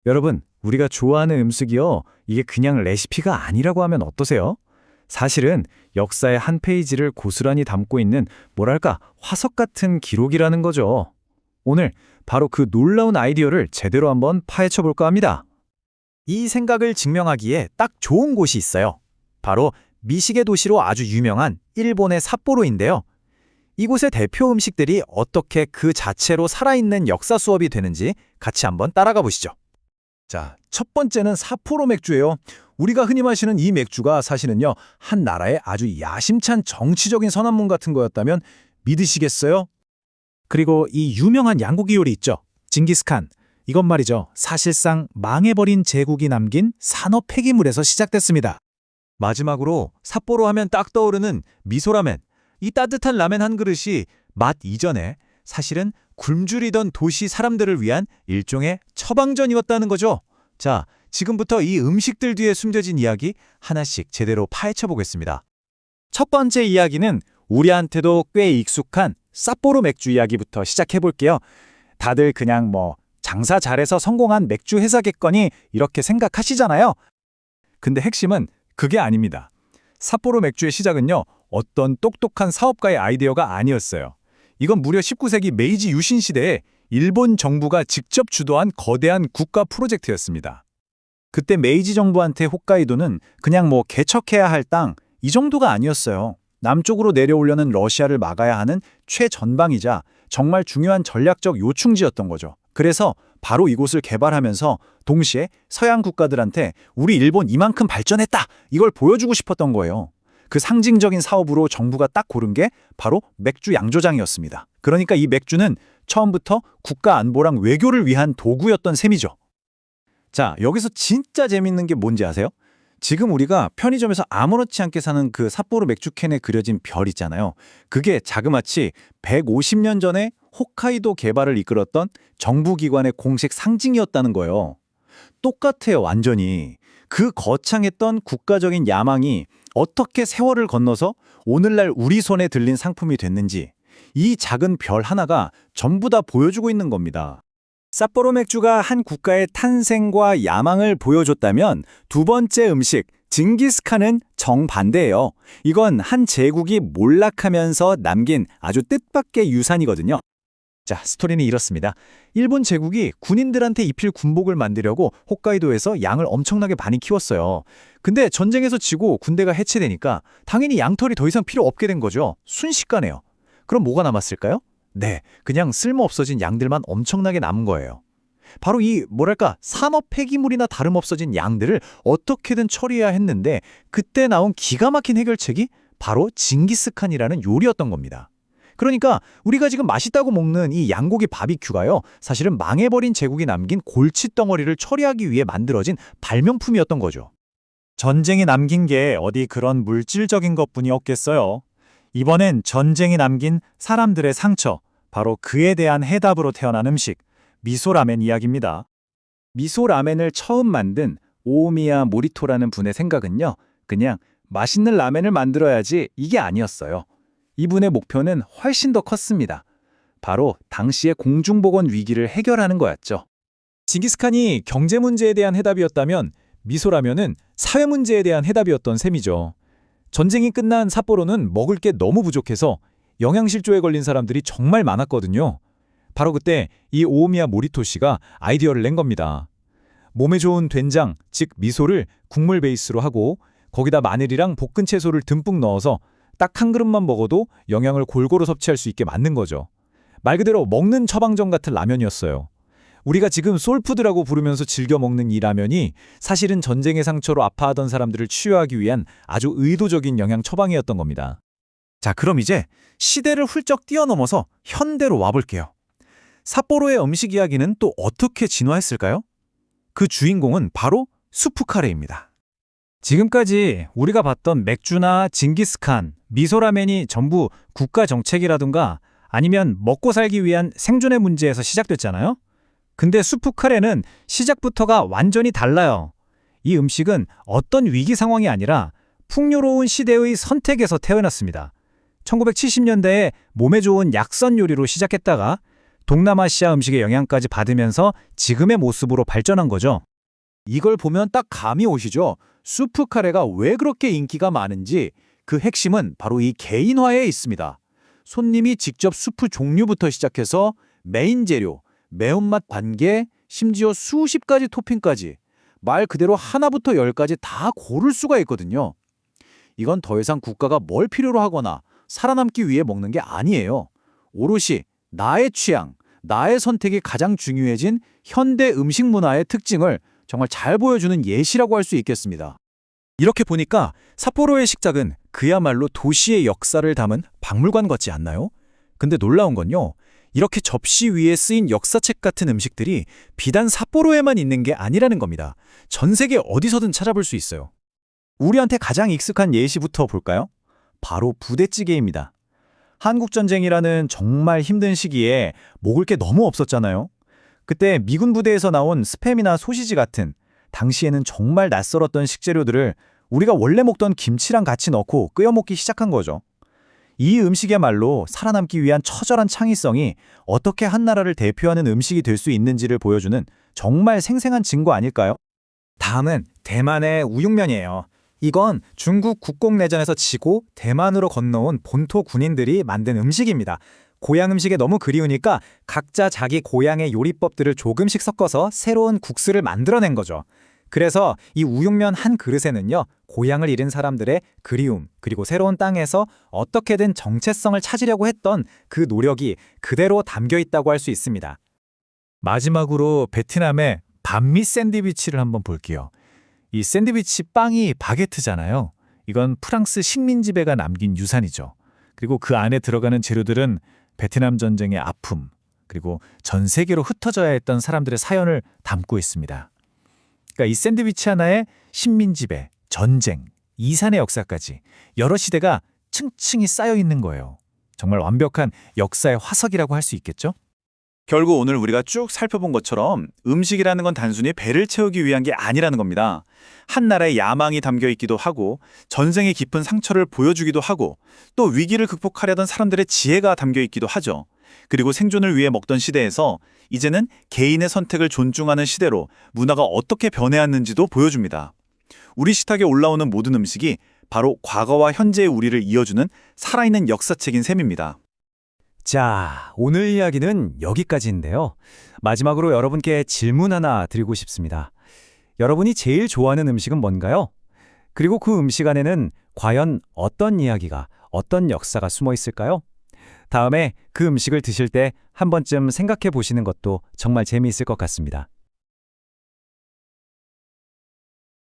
여러분, 우리가 좋아하는 음식이요. 이게 그냥 레시피가 아니라고 하면 어떠세요? 사실은 역사의 한 페이지를 고스란히 담고 있는 뭐랄까 화석 같은 기록이라는 거죠. 오늘 바로 그 놀라운 아이디어를 제대로 한번 파헤쳐 볼까 합니다. 이 생각을 증명하기에 딱 좋은 곳이 있어요. 바로 미식의 도시로 아주 유명한 일본의 삿포로인데요. 이곳의 대표 음식들이 어떻게 그 자체로 살아있는 역사 수업이 되는지 같이 한번 따라가 보시죠. 자, 첫 번째는 삿포로 맥주예요. 우리가 흔히 마시는 이 맥주가 사실은요, 한 나라의 아주 야심찬 정치적인 선언문 같은 거였다면 믿으시겠어요? 그리고 이 유명한 양고기 요리 있죠. 징기스칸. 이건 말이죠. 사실상 망해버린 제국이 남긴 산업 폐기물에서 시작됐습니다. 마지막으로 삿포로 하면 딱 떠오르는 미소라멘. 이 따뜻한 라멘 한 그릇이 맛 이전에 사실은 굶주리던 도시 사람들을 위한 일종의 처방전이었다는 거죠. 자, 지금부터 이 음식들 뒤에 숨겨진 이야기 하나씩 제대로 파헤쳐 보겠습니다. 첫 번째 이야기는 우리한테도 꽤 익숙한 삿포로 맥주 이야기부터 시작해 볼게요. 다들 그냥 장사 잘해서 성공한 맥주 회사겠거니 이렇게 생각하시잖아요. 근데 핵심은 그게 아닙니다. 삿포로 맥주의 시작은요. 어떤 똑똑한 사업가의 아이디어가 아니었어요. 이건 무려 19세기 메이지 유신 시대에 일본 정부가 직접 주도한 거대한 국가 프로젝트였습니다. 그때 메이지 정부한테 홋카이도는 그냥 개척해야 할 땅, 이 정도가 아니었어요. 남쪽으로 내려오려는 러시아를 막아야 하는 최전방이자 정말 중요한 전략적 요충지였던 거죠. 그래서 바로 이곳을 개발하면서 동시에 서양 국가들한테 우리 일본 이만큼 발전했다! 이걸 보여주고 싶었던 거예요. 그 상징적인 사업으로 정부가 딱 고른 게 바로 맥주 양조장이었습니다. 그러니까 이 맥주는 처음부터 국가 안보랑 외교를 위한 도구였던 셈이죠. 자, 여기서 진짜 재밌는 게 뭔지 아세요? 지금 우리가 편의점에서 아무렇지 않게 사는 그 삿포로 맥주캔에 그려진 별 있잖아요. 그게 자그마치 150년 전에 홋카이도 개발을 이끌었던 정부기관의 공식 상징이었다는 거예요. 똑같아요, 완전히. 그 거창했던 국가적인 야망이 어떻게 세월을 건너서 오늘날 우리 손에 들린 상품이 됐는지 이 작은 별 하나가 전부 다 보여주고 있는 겁니다. 삿포로 맥주가 한 국가의 탄생과 야망을 보여줬다면 두 번째 음식, 징기스칸은 정반대예요. 이건 한 제국이 몰락하면서 남긴 아주 뜻밖의 유산이거든요. 자, 스토리는 이렇습니다. 일본 제국이 군인들한테 입힐 군복을 만들려고 홋카이도에서 양을 엄청나게 많이 키웠어요. 근데 전쟁에서 지고 군대가 해체되니까 당연히 양털이 더 이상 필요 없게 된 거죠. 순식간에요. 그럼 뭐가 남았을까요? 네, 그냥 쓸모 없어진 양들만 엄청나게 남은 거예요. 바로 이 산업 폐기물이나 다름없어진 양들을 어떻게든 처리해야 했는데 그때 나온 기가 막힌 해결책이 바로 징기스칸이라는 요리였던 겁니다. 그러니까 우리가 지금 맛있다고 먹는 이 양고기 바비큐가요. 사실은 망해버린 제국이 남긴 골칫덩어리를 처리하기 위해 만들어진 발명품이었던 거죠. 전쟁이 남긴 게 어디 그런 물질적인 것뿐이 없겠어요. 이번엔 전쟁이 남긴 사람들의 상처, 바로 그에 대한 해답으로 태어난 음식, 미소라멘 이야기입니다. 미소라멘을 처음 만든 오오미야 모리토라는 분의 생각은요. 그냥 맛있는 라멘을 만들어야지 이게 아니었어요. 이분의 목표는 훨씬 더 컸습니다. 바로 당시의 공중보건 위기를 해결하는 거였죠. 징기스칸이 경제 문제에 대한 해답이었다면 미소라면은 사회 문제에 대한 해답이었던 셈이죠. 전쟁이 끝난 삿포로는 먹을 게 너무 부족해서 영양실조에 걸린 사람들이 정말 많았거든요. 바로 그때 이 오오미야 모리토 씨가 아이디어를 낸 겁니다. 몸에 좋은 된장, 즉 미소를 국물 베이스로 하고 거기다 마늘이랑 볶은 채소를 듬뿍 넣어서 딱 한 그릇만 먹어도 영양을 골고루 섭취할 수 있게 만든 거죠. 말 그대로 먹는 처방전 같은 라면이었어요. 우리가 지금 소울푸드라고 부르면서 즐겨 먹는 이 라면이 사실은 전쟁의 상처로 아파하던 사람들을 치유하기 위한 아주 의도적인 영양 처방이었던 겁니다. 자, 그럼 이제 시대를 훌쩍 뛰어넘어서 현대로 와볼게요. 삿포로의 음식 이야기는 또 어떻게 진화했을까요? 그 주인공은 바로 수프 카레입니다. 지금까지 우리가 봤던 맥주나 징기스칸, 미소라멘이 전부 국가 정책이라든가 아니면 먹고 살기 위한 생존의 문제에서 시작됐잖아요. 근데 수프 카레는 시작부터가 완전히 달라요. 이 음식은 어떤 위기 상황이 아니라 풍요로운 시대의 선택에서 태어났습니다. 1970년대에 몸에 좋은 약선 요리로 시작했다가 동남아시아 음식의 영향까지 받으면서 지금의 모습으로 발전한 거죠. 이걸 보면 딱 감이 오시죠? 수프 카레가 왜 그렇게 인기가 많은지 그 핵심은 바로 이 개인화에 있습니다. 손님이 직접 수프 종류부터 시작해서 메인 재료, 매운맛 반개, 심지어 수십 가지 토핑까지 말 그대로 하나부터 열까지 다 고를 수가 있거든요. 이건 더 이상 국가가 뭘 필요로 하거나 살아남기 위해 먹는 게 아니에요. 오롯이 나의 취향, 나의 선택이 가장 중요해진 현대 음식 문화의 특징을 정말 잘 보여주는 예시라고 할 수 있겠습니다. 이렇게 보니까 삿포로의 식탁은 그야말로 도시의 역사를 담은 박물관 같지 않나요? 근데 놀라운 건요. 이렇게 접시 위에 쓰인 역사책 같은 음식들이 비단 삿포로에만 있는 게 아니라는 겁니다. 전 세계 어디서든 찾아볼 수 있어요. 우리한테 가장 익숙한 예시부터 볼까요? 바로 부대찌개입니다. 한국전쟁이라는 정말 힘든 시기에 먹을 게 너무 없었잖아요. 그때 미군 부대에서 나온 스팸이나 소시지 같은 당시에는 정말 낯설었던 식재료들을 우리가 원래 먹던 김치랑 같이 넣고 끓여 먹기 시작한 거죠. 이 음식이야말로 살아남기 위한 처절한 창의성이 어떻게 한 나라를 대표하는 음식이 될 수 있는지를 보여주는 정말 생생한 증거 아닐까요? 다음은 대만의 우육면이에요. 이건 중국 국공내전에서 지고 대만으로 건너온 본토 군인들이 만든 음식입니다. 고향 음식에 너무 그리우니까 각자 자기 고향의 요리법들을 조금씩 섞어서 새로운 국수를 만들어낸 거죠. 그래서 이 우육면 한 그릇에는요, 고향을 잃은 사람들의 그리움, 그리고 새로운 땅에서 어떻게든 정체성을 찾으려고 했던 그 노력이 그대로 담겨 있다고 할 수 있습니다. 마지막으로 베트남의 반미 샌드위치를 한번 볼게요. 이 샌드위치 빵이 바게트잖아요. 이건 프랑스 식민지배가 남긴 유산이죠. 그리고 그 안에 들어가는 재료들은 베트남 전쟁의 아픔, 그리고 전 세계로 흩어져야 했던 사람들의 사연을 담고 있습니다. 그러니까 이 샌드위치 하나에 식민지배, 전쟁, 이산의 역사까지 여러 시대가 층층이 쌓여 있는 거예요. 정말 완벽한 역사의 화석이라고 할 수 있겠죠? 결국 오늘 우리가 쭉 살펴본 것처럼 음식이라는 건 단순히 배를 채우기 위한 게 아니라는 겁니다. 한 나라의 야망이 담겨 있기도 하고 전쟁의 깊은 상처를 보여주기도 하고 또 위기를 극복하려던 사람들의 지혜가 담겨 있기도 하죠. 그리고 생존을 위해 먹던 시대에서 이제는 개인의 선택을 존중하는 시대로 문화가 어떻게 변해왔는지도 보여줍니다. 우리 식탁에 올라오는 모든 음식이 바로 과거와 현재의 우리를 이어주는 살아있는 역사책인 셈입니다. 자, 오늘 이야기는 여기까지인데요. 마지막으로 여러분께 질문 하나 드리고 싶습니다. 여러분이 제일 좋아하는 음식은 뭔가요? 그리고 그 음식 안에는 과연 어떤 이야기가, 어떤 역사가 숨어 있을까요? 다음에 그 음식을 드실 때 한 번쯤 생각해 보시는 것도 정말 재미있을 것 같습니다.